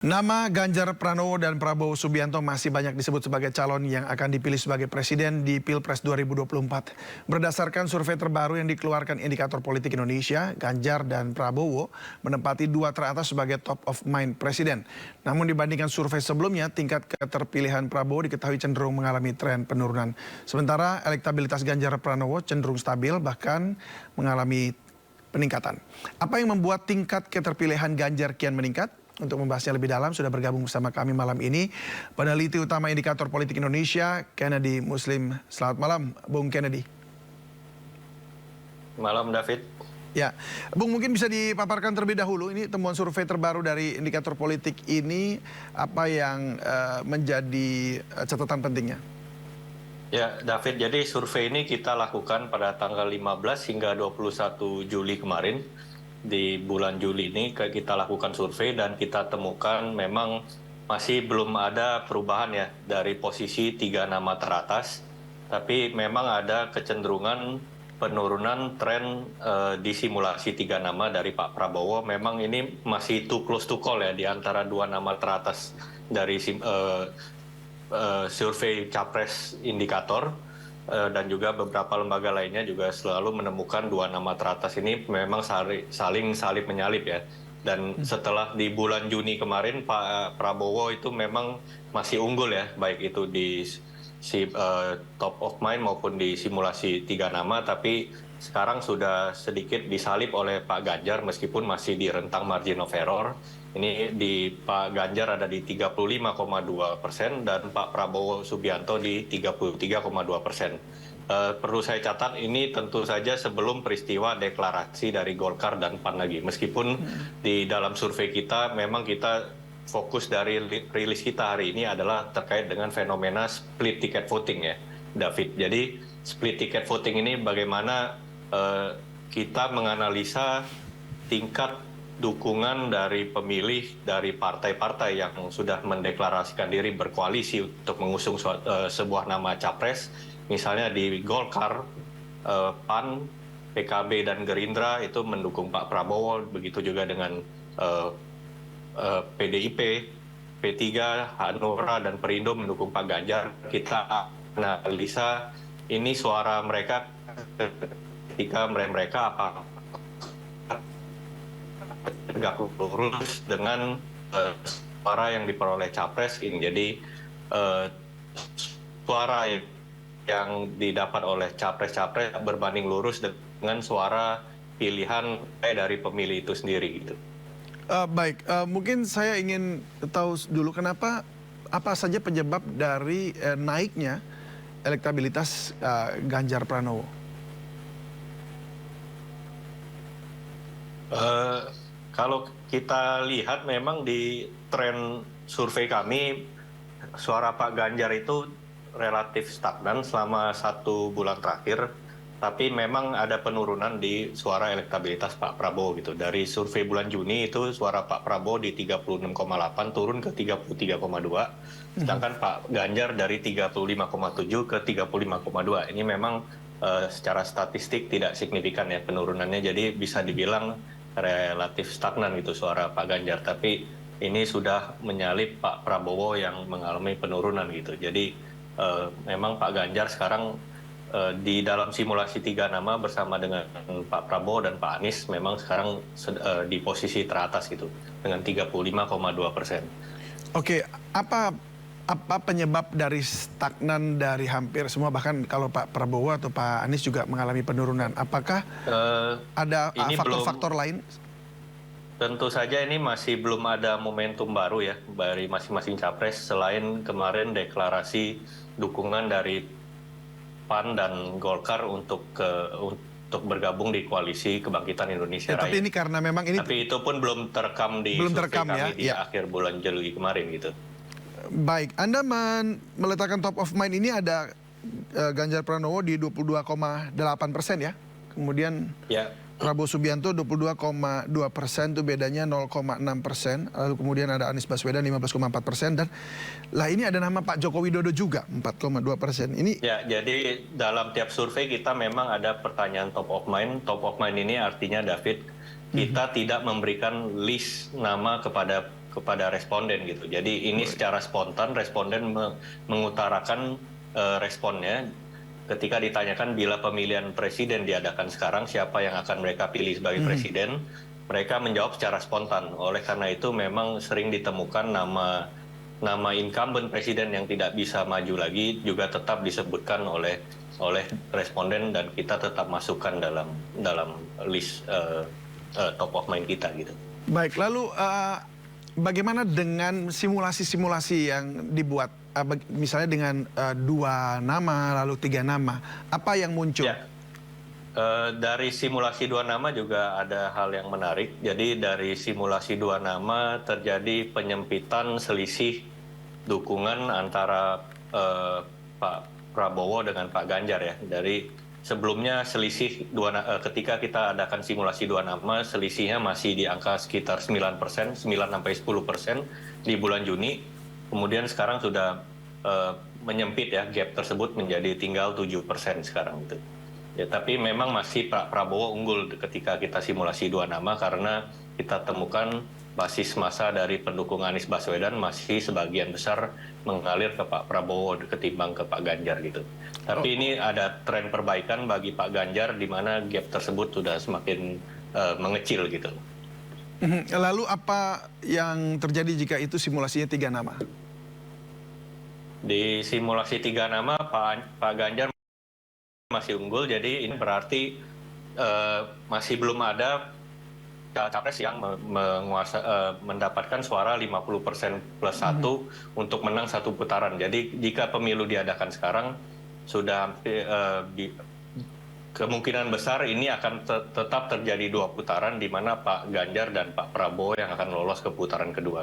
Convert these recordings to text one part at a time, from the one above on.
Nama Ganjar Pranowo dan Prabowo Subianto masih banyak disebut sebagai calon yang akan dipilih sebagai presiden di Pilpres 2024. Berdasarkan survei terbaru yang dikeluarkan Indikator Politik Indonesia, Ganjar dan Prabowo menempati dua teratas sebagai top of mind presiden. Namun dibandingkan survei sebelumnya, tingkat keterpilihan Prabowo diketahui cenderung mengalami tren penurunan. Sementara elektabilitas Ganjar Pranowo cenderung stabil bahkan mengalami peningkatan. Apa yang membuat tingkat keterpilihan Ganjar kian meningkat? Untuk membahasnya lebih dalam sudah bergabung bersama kami malam ini peneliti utama Indikator Politik Indonesia, Kennedy Muslim. Selamat malam, Bung Kennedy. Malam, David. Ya, Bung, mungkin bisa dipaparkan terlebih dahulu ini temuan survei terbaru dari Indikator Politik ini, apa yang menjadi catatan pentingnya? Ya, David, jadi survei ini kita lakukan pada tanggal 15 hingga 21 Juli kemarin. Di bulan Juli ini kita lakukan survei dan kita temukan memang masih belum ada perubahan ya dari posisi 3 nama teratas. Tapi memang ada kecenderungan penurunan tren di simulasi 3 nama dari Pak Prabowo. Memang ini masih too close to call ya di antara 2 nama teratas dari survei Capres Indikator. Dan juga beberapa lembaga lainnya juga selalu menemukan 2 nama teratas ini memang saling salib menyalip ya. Dan setelah di bulan Juni kemarin Pak Prabowo itu memang masih unggul ya, baik itu di top of mind maupun di simulasi 3 nama, tapi sekarang sudah sedikit disalip oleh Pak Ganjar meskipun masih di rentang margin of error. Ini di Pak Ganjar ada di 35,2% dan Pak Prabowo Subianto di 33,2%. Perlu saya catat ini tentu saja sebelum peristiwa deklarasi dari Golkar dan PAN lagi. Meskipun di dalam survei kita memang kita fokus dari rilis kita hari ini adalah terkait dengan fenomena split ticket voting ya, David. Jadi split ticket voting ini bagaimana kita menganalisa tingkat dukungan dari pemilih dari partai-partai yang sudah mendeklarasikan diri berkoalisi untuk mengusung sebuah nama capres, misalnya di Golkar, PAN, PKB dan Gerindra itu mendukung Pak Prabowo, begitu juga dengan PDIP, P3, Hanura dan Perindo mendukung Pak Ganjar. Kita analisa ini suara mereka ketika mereka apa tegak lurus dengan suara yang diperoleh capres ini. Jadi suara yang didapat oleh capres-capres berbanding lurus dengan suara pilihan dari pemilih itu sendiri gitu. Baik, mungkin saya ingin tahu dulu kenapa, apa saja penyebab dari naiknya elektabilitas Ganjar Pranowo? Kalau kita lihat memang di tren survei kami, suara Pak Ganjar itu relatif stagnan selama 1 bulan terakhir, tapi memang ada penurunan di suara elektabilitas Pak Prabowo gitu. Dari survei bulan Juni itu suara Pak Prabowo di 36,8 turun ke 33,2, sedangkan Pak Ganjar dari 35,7 ke 35,2. Ini memang secara statistik tidak signifikan ya penurunannya, jadi bisa dibilang relatif stagnan gitu suara Pak Ganjar, tapi ini sudah menyalip Pak Prabowo yang mengalami penurunan gitu. Jadi memang Pak Ganjar sekarang di dalam simulasi 3 nama bersama dengan Pak Prabowo dan Pak Anies memang sekarang di posisi teratas gitu dengan 35,2%. Oke, apa penyebab dari stagnan dari hampir semua, bahkan kalau Pak Prabowo atau Pak Anies juga mengalami penurunan? Apakah ada faktor-faktor lain? Tentu saja ini masih belum ada momentum baru ya dari masing-masing capres selain kemarin deklarasi dukungan dari PAN dan Golkar untuk bergabung di koalisi Kebangkitan Indonesia Raya. Tapi ini karena memang ini. Tapi itu pun belum terekam di survei kami di akhir bulan Juli kemarin gitu. Baik, Anda meletakkan top of mind ini ada Ganjar Pranowo di 22,8% ya. Kemudian ya. Prabowo Subianto 22,2%, itu bedanya 0,6%. Lalu kemudian ada Anies Baswedan 15,4%, dan lah ini ada nama Pak Joko Widodo juga 4,2%. Ini ya, jadi dalam tiap survei kita memang ada pertanyaan top of mind. Top of mind ini artinya, David, kita tidak memberikan list nama kepada kepada responden gitu. Jadi ini secara spontan responden mengutarakan responnya ketika ditanyakan bila pemilihan presiden diadakan sekarang, siapa yang akan mereka pilih sebagai presiden, mereka menjawab secara spontan. Oleh karena itu memang sering ditemukan nama incumbent presiden yang tidak bisa maju lagi juga tetap disebutkan oleh responden dan kita tetap masukkan dalam list top of mind kita gitu. Baik, lalu bagaimana dengan simulasi-simulasi yang dibuat? Misalnya dengan 2 nama, lalu 3 nama. Apa yang muncul? Ya. Dari simulasi 2 nama juga ada hal yang menarik. Jadi dari simulasi 2 nama terjadi penyempitan selisih dukungan antara Pak Prabowo dengan Pak Ganjar ya. Dari sebelumnya selisih ketika kita adakan simulasi 2 nama, selisihnya masih di angka sekitar 9%, 9-10% di bulan Juni. Kemudian sekarang sudah menyempit ya, gap tersebut menjadi tinggal 7% sekarang gitu. Ya, tapi memang masih Pak Prabowo unggul ketika kita simulasi 2 nama karena kita temukan basis massa dari pendukung Anies Baswedan masih sebagian besar mengalir ke Pak Prabowo ketimbang ke Pak Ganjar gitu. Tapi ini ada tren perbaikan bagi Pak Ganjar di mana gap tersebut sudah semakin mengecil gitu. Lalu apa yang terjadi jika itu simulasinya 3 nama? Di simulasi 3 nama Pak Ganjar masih unggul, jadi ini berarti masih belum ada capres yang mendapatkan suara 50% plus 1 untuk menang 1 putaran. Jadi jika pemilu diadakan sekarang, sudah kemungkinan besar ini akan tetap terjadi 2 putaran di mana Pak Ganjar dan Pak Prabowo yang akan lolos ke putaran kedua.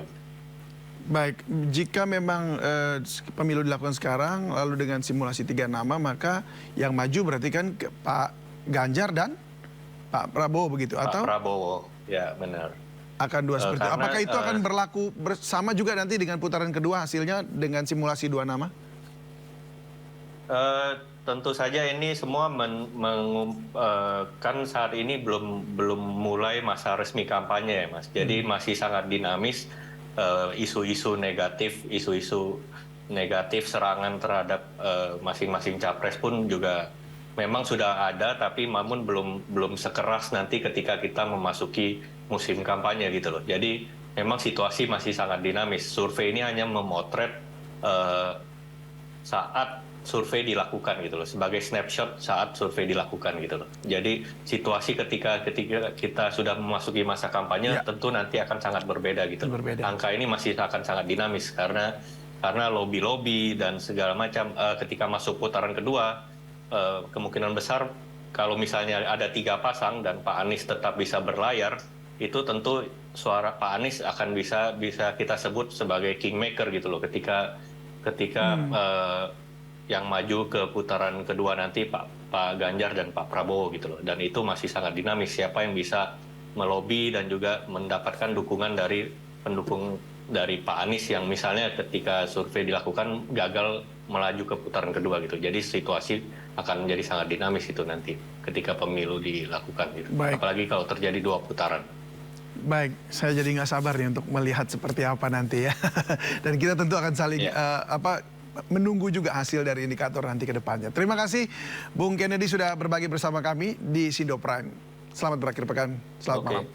Baik, jika memang pemilu dilakukan sekarang, lalu dengan simulasi 3 nama, maka yang maju berarti kan Pak Ganjar dan Pak Prabowo begitu? Pak Atau Prabowo, ya benar. Akan 2 seperti itu. Karena, Apakah itu akan berlaku bersama juga nanti dengan putaran kedua hasilnya dengan simulasi 2 nama? Tentu saja ini semua kan saat ini belum mulai masa resmi kampanye ya Mas. Jadi masih sangat dinamis. Isu-isu negatif serangan terhadap masing-masing capres pun juga memang sudah ada, tapi namun belum sekeras nanti ketika kita memasuki musim kampanye gitu loh. Jadi memang situasi masih sangat dinamis. Survei ini hanya memotret saat survei dilakukan gitu loh, sebagai snapshot saat survei dilakukan gitu loh. Jadi situasi ketika kita sudah memasuki masa kampanye tentu nanti akan sangat berbeda gitu. Angka ini masih akan sangat dinamis karena lobby-lobby dan segala macam. Ketika masuk putaran kedua, kemungkinan besar kalau misalnya ada 3 pasang dan Pak Anies tetap bisa berlayar, itu tentu suara Pak Anies akan bisa kita sebut sebagai kingmaker gitu loh. Ketika yang maju ke putaran kedua nanti Pak Ganjar dan Pak Prabowo gitu loh. Dan itu masih sangat dinamis, siapa yang bisa melobi dan juga mendapatkan dukungan dari pendukung dari Pak Anies yang misalnya ketika survei dilakukan gagal melaju ke putaran kedua gitu. Jadi situasi akan menjadi sangat dinamis itu nanti ketika pemilu dilakukan gitu. Apalagi kalau terjadi 2 putaran. Baik, saya jadi nggak sabar nih untuk melihat seperti apa nanti ya. Dan kita tentu akan saling menunggu juga hasil dari indikator nanti ke depannya. Terima kasih Bung Kennedy sudah berbagi bersama kami di Sindo Prime. Selamat berakhir pekan. Selamat malam.